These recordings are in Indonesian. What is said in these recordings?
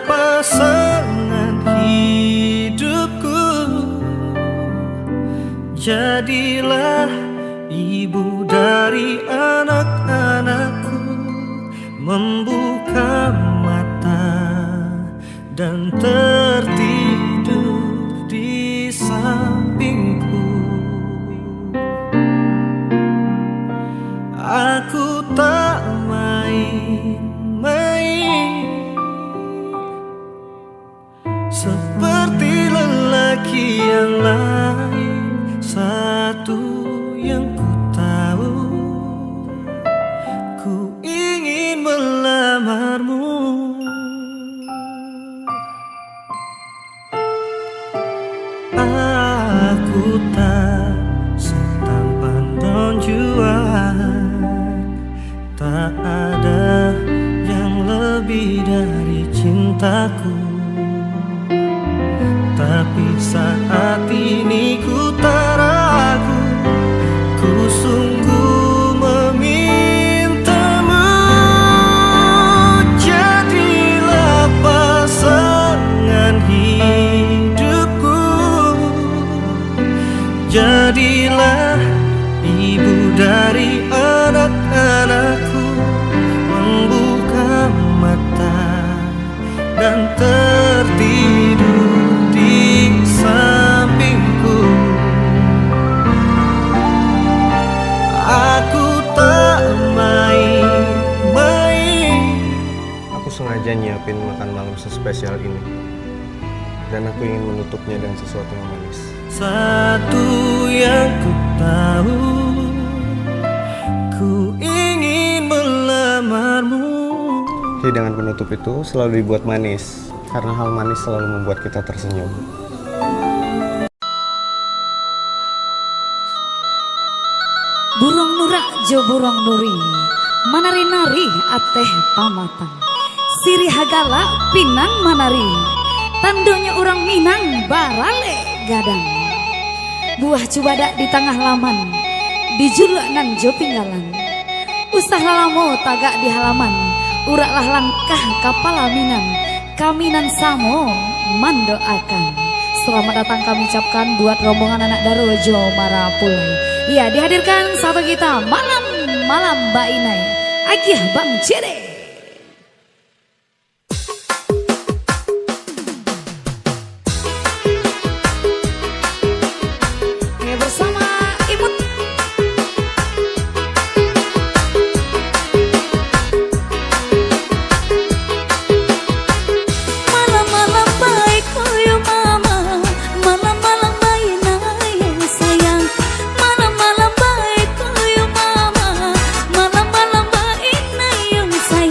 pasangan hidupku. Jadilah ibu dari anak-anakku, membuka mata dan tertidur di sampingku. Aku tak main-main seperti lelaki yang lain. Satu yang ku tahu, ku ingin melamarmu. Aku tak setampan Don Juan, tak ada yang lebih dari cintaku. Tapi saat ini ku tak ragu, ku sungguh memintamu. Jadilah pasangan hidupku, jadilah ibu dari anak-anakku, membuka mata dan tertidur di sampingku. Aku tak main-main. Aku sengaja nyiapin makan malam sespesial ini, dan aku ingin menutupnya dengan sesuatu yang manis. Satu yang ku tahu, ku ingin melamarmu. Hidangan penutup itu selalu dibuat manis, karena hal manis selalu membuat kita tersenyum. Burung nurak jo burung nuri, manari-nari ateh pamatang. Siri hagala pinang manari, tandonya orang Minang barale gadang. Buah cubadak di tengah laman, dijuluk nan jo pinggalan. Usah lalamo tagak di halaman, uraklah langkah kapal aminan. Kaminan samo mandoakan. Selamat datang kami ucapkan buat rombongan anak Darojo Marapulai. Ya, dihadirkan sahabat kita malam Mbak Inai, Agiah Bang Cede. Bersama Imut. Malam-malam baik koyo mama, malam-malam baik yang sayang. Malam-malam baik koyo mama, malam-malam baik yang sayang.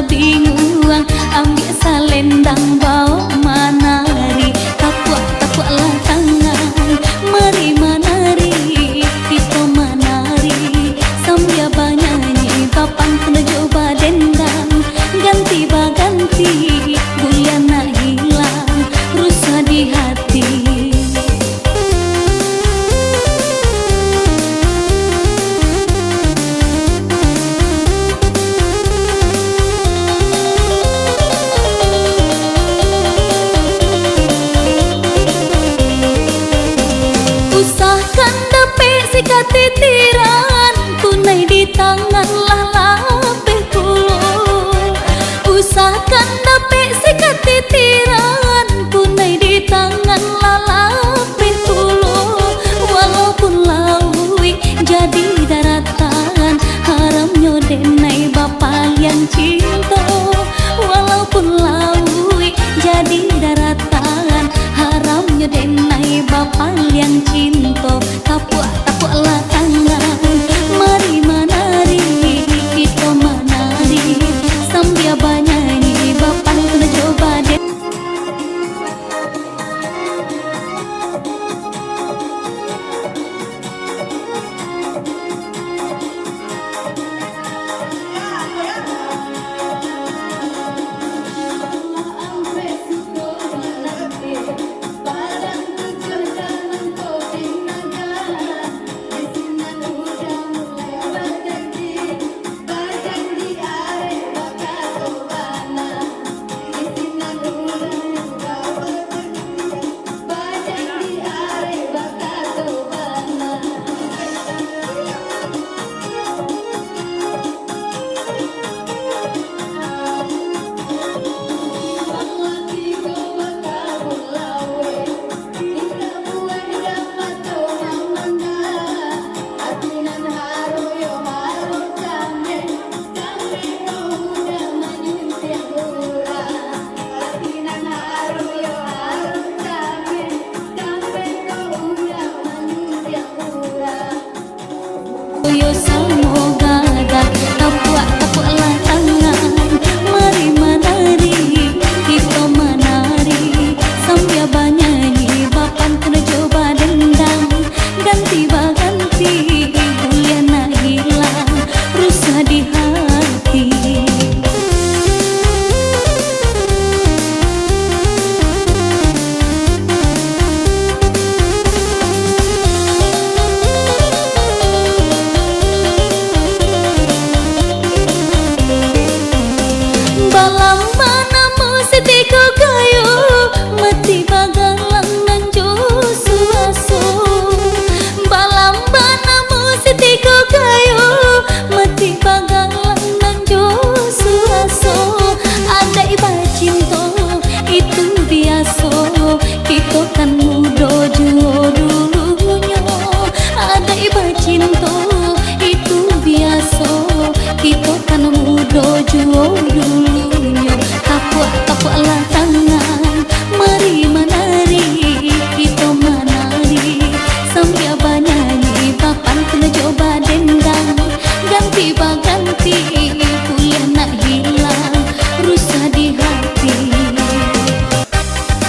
bingung ambil salendang bawa manari tapuk lah tangan mari manari kita manari sambil banyanyi papan kena coba dendang ganti baganti bulan nak hilang rusak di hati. Usahakan dapet sikat titiran tunai di tangan lah lapeh puluh. Usahakan dapet sikat titiran tunai di tangan lah lapeh puluh. Walaupun laui jadi daratan haramnya denai bapa yang cinta. Walaupun laui jadi daratan haramnya denai bapa yang cinta. Tapuk lah tangan mari manari kita manari sambil banyanyi bapan kena coba deh. Yo semoga tapuk lah tangan mari manari kita manari sambil banyanyi bapan kena coba dendang ganti baganti bulan nak hilang rusak di hati. Balam mana musik ku kayu mati bag